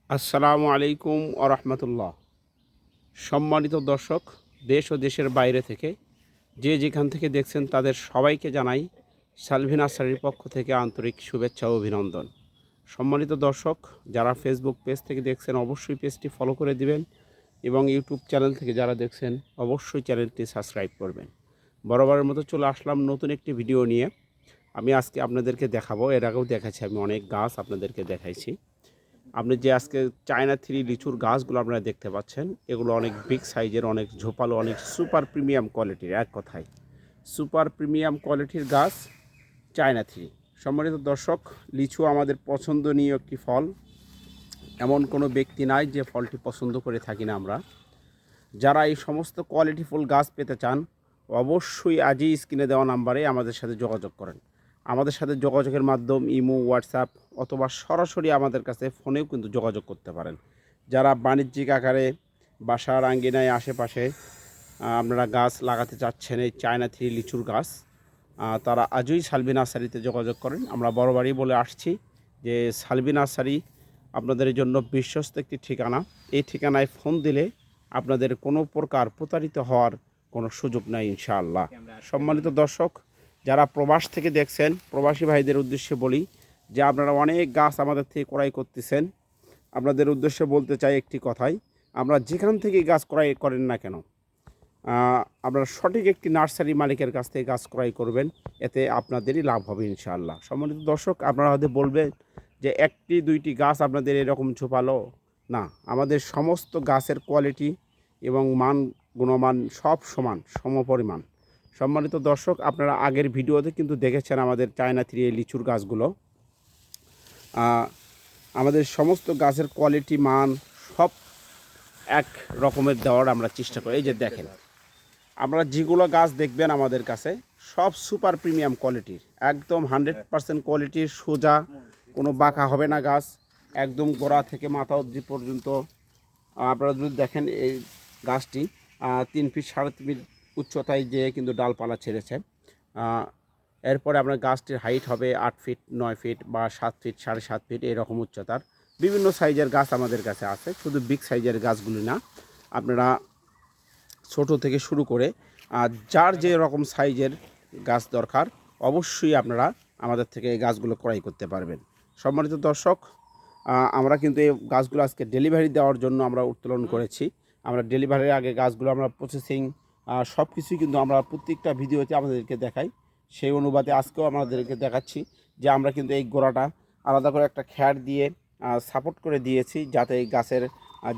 আসসালামু আলাইকুম আরহামতুল্লাহ। সম্মানিত দর্শক, দেশ ও দেশের বাইরে থেকে যে যেখান থেকে দেখছেন তাদের সবাইকে জানাই সালভি নার্সারির পক্ষ থেকে আন্তরিক শুভেচ্ছা ও অভিনন্দন। সম্মানিত দর্শক, যারা ফেসবুক পেজ থেকে দেখছেন অবশ্যই পেজটি ফলো করে দিবেন এবং ইউটিউব চ্যানেল থেকে যারা দেখছেন অবশ্যই চ্যানেলটি সাবস্ক্রাইব করবেন। বরাবরের মতো চলে আসলাম নতুন একটি ভিডিও নিয়ে। আমি আজকে আপনাদেরকে দেখাবো, এর আগেও দেখাচ্ছি, আমি অনেক গাছ আপনাদেরকে দেখাইছি। আপনি যে আজকে চায়না থ্রি লিচুর গাছগুলো আপনারা দেখতে পাচ্ছেন, এগুলো অনেক বিগ সাইজের, অনেক ঝোপালো, অনেক সুপার প্রিমিয়াম কোয়ালিটির। এক কথায় সুপার প্রিমিয়াম কোয়ালিটির গাছ চায়না থ্রি। সম্মানিত দর্শক, লিচু আমাদের পছন্দনীয় একটি ফল। এমন কোনো ব্যক্তি নাই যে ফলটি পছন্দ করে থাকি না আমরা। যারা এই সমস্ত কোয়ালিটিফুল গাছ পেতে চান অবশ্যই আজই স্ক্রিনে দেওয়া নাম্বারে আমাদের সাথে যোগাযোগ করেন। আমাদের সাথে যোগাযোগের মাধ্যম ইমো, হোয়াটসঅ্যাপ অথবা সরাসরি আমাদের কাছে ফোনেও কিন্তু যোগাযোগ করতে পারেন। যারা বাণিজ্যিক আকারে বাসার আঙ্গিনায় আশেপাশে আপনারা গাছ লাগাতে চাচ্ছেন এই চায়না থ্রি লিচুর গাছ, তারা আজই সালভি নার্সারিতে যোগাযোগ করেন। আমরা বরাবরই বলে আসছি যে সালভি নার্সারি আপনাদের জন্য বিশ্বস্ত একটি ঠিকানা। এই ঠিকানায় ফোন দিলে আপনাদের কোনো প্রকার প্রতারিত হওয়ার কোনো সুযোগ নাই ইনশাআল্লাহ। সম্মানিত দর্শক, যারা প্রবাস থেকে দেখছেন প্রবাসী ভাইদের উদ্দেশ্যে বলি যে আপনারা অনেক গাছ আমাদের থেকে ক্রয় করতেছেন। আপনাদের উদ্দেশ্যে বলতে চাই একটি কথাই, আমরা যেখান থেকে গাছ ক্রয় করেন না কেন, আপনারা সঠিক একটি নার্সারি মালিকের কাছ থেকে গাছ ক্রয় করবেন, এতে আপনাদেরই লাভ হবে ইনশাআল্লাহ। সম্মানিত দর্শক, আপনারা হয়তো বলবেন যে একটি দুইটি গাছ আপনাদের এরকম ছোপালো না, আমাদের সমস্ত গাছের কোয়ালিটি এবং মান, গুণমান সব সমান, সমপরিমাণ। সম্মানিত দর্শক, আপনারা আগের ভিডিওতে কিন্তু দেখেছেন আমাদের চায়না থ্রি লিচুর গাছগুলো। আমাদের সমস্ত গাছের কোয়ালিটি, মান সব এক রকমের দেওয়ার আমরা চেষ্টা করি। এই যে দেখেন, আপনারা যেগুলো গাছ দেখবেন আমাদের কাছে সব সুপার প্রিমিয়াম কোয়ালিটির, একদম 100% কোয়ালিটির, সোজা, কোনো বাঁকা হবে না গাছ, একদম গোড়া থেকে মাথা অবধি পর্যন্ত। আপনারা যদি দেখেন এই গাছটি 3 ফিট 3.5 ফিট উচ্চতায় যে কিন্তু ডালপালা ছেড়েছে। এরপরে আপনার গাছটির হাইট হবে 8 ফিট 9 ফিট বা 7 ফিট 7.5 ফিট এরকম উচ্চতার। বিভিন্ন সাইজের গাছ আমাদের কাছে আছে, শুধু বিগ সাইজের গাছগুলি না। আপনারা ছোট থেকে শুরু করে যার যে রকম সাইজের গাছ দরকার অবশ্যই আপনারা আমাদের থেকে এই গাছগুলো ক্রয় করতে পারবেন। সম্মানিত দর্শক, আমরা কিন্তু এই গাছগুলো আজকে ডেলিভারি দেওয়ার জন্য আমরা উত্তোলন করেছি। আমরা ডেলিভারির আগে গাছগুলো আমরা প্রসেসিং সব কিছুই কিন্তু আমরা প্রত্যেকটা ভিডিওতে আমাদেরকে দেখাই। সেই অনুপাতে আজকেও আমাদেরকে দেখাচ্ছি যে আমরা কিন্তু এই গোড়াটা আলাদা করে একটা খ্যার দিয়ে সাপোর্ট করে দিয়েছি, যাতে এই গাছের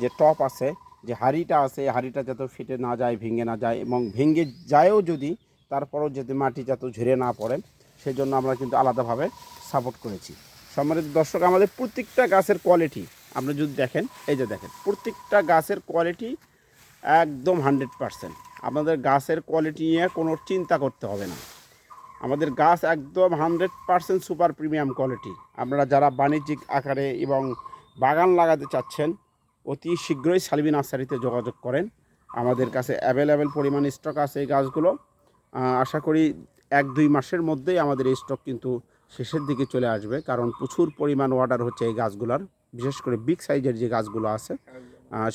যে টপ আছে, যে হাঁড়িটা আছে, এই হাঁড়িটা যাতে ফেটে না যায়, ভেঙে না যায়, এবং ভেঙে যায়ও যদি তারপরও যাতে মাটি যাতে ঝরে না পড়ে, সেজন্য আমরা কিন্তু আলাদাভাবে সাপোর্ট করেছি। সম্মানিত দর্শক, আমাদের প্রত্যেকটা গাছের কোয়ালিটি আপনি যদি দেখেন, এই যে দেখেন, প্রত্যেকটা গাছের কোয়ালিটি একদম 100%। আপনাদের গাছের কোয়ালিটি নিয়ে কোনো চিন্তা করতে হবে না। আমাদের গাছ একদম 100% সুপার প্রিমিয়াম কোয়ালিটি। আপনারা যারা বাণিজ্যিক আকারে এবং বাগান লাগাতে চাচ্ছেন অতি শীঘ্রই সালভি নার্সারিতে যোগাযোগ করেন। আমাদের কাছে অ্যাভেলেবেল পরিমাণ স্টক আছে এই গাছগুলো। আশা করি 1-2 মাসের মধ্যেই আমাদের এই স্টক কিন্তু শেষের দিকে চলে আসবে, কারণ প্রচুর পরিমাণ অর্ডার হচ্ছে এই গাছগুলোর। বিশেষ করে বিগ সাইজের যে গাছগুলো আছে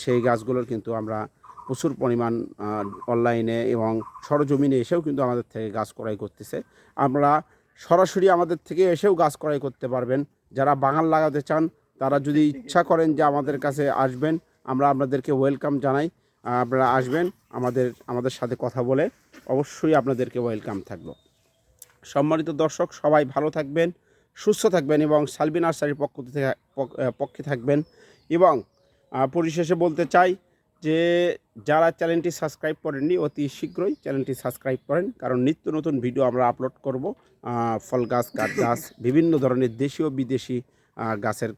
সেই গাছগুলোর কিন্তু আমরা প্রচুর পরিমাণ অনলাইনে এবং সরজমিনে এসেও কিন্তু আমাদের থেকে গাছ ক্রয় করতেছে। আমরা সরাসরি আমাদের থেকে এসেও গাছ ক্রয় করতে পারবেন। যারা বাগান লাগাতে চান তারা যদি ইচ্ছা করেন যে আমাদের কাছে আসবেন, আমরা আপনাদেরকে ওয়েলকাম জানাই। আপনারা আসবেন, আমাদের সাথে কথা বলে অবশ্যই আপনাদেরকে ওয়েলকাম থাকলো। সম্মানিত দর্শক, সবাই ভালো থাকবেন, সুস্থ থাকবেন এবং সালভি নার্সারির পক্ষে থাকবেন। এবং পরিশেষে বলতে চাই যে যারা চ্যানেলটি সাবস্ক্রাইব করেননি অতি শীঘ্রই চ্যানেলটি সাবস্ক্রাইব করেন, কারণ নিত্য নতুন ভিডিও আমরা আপলোড করব। ফল গাছ, কাঠ গাছ, বিভিন্ন ধরনের দেশীয় বিদেশি গাছের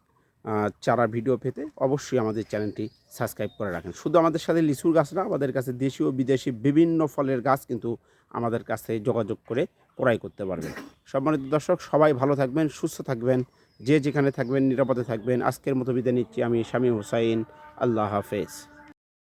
চারা ভিডিও পেতে অবশ্যই আমাদের চ্যানেলটি সাবস্ক্রাইব করে রাখেন। শুধু আমাদের সাথে লিচুর গাছ না, আমাদের কাছে দেশীয় বিদেশি বিভিন্ন ফলের গাছ কিন্তু আমাদের কাছে যোগাযোগ করে ক্রয় করতে পারবেন। সম্মানিত দর্শক, সবাই ভালো থাকবেন, সুস্থ থাকবেন, যে যেখানে থাকবেন নিরাপদে থাকবেন। আজকের মতো বিদায় নিচ্ছি আমি শামীম হোসাইন। আল্লাহ হাফেজ।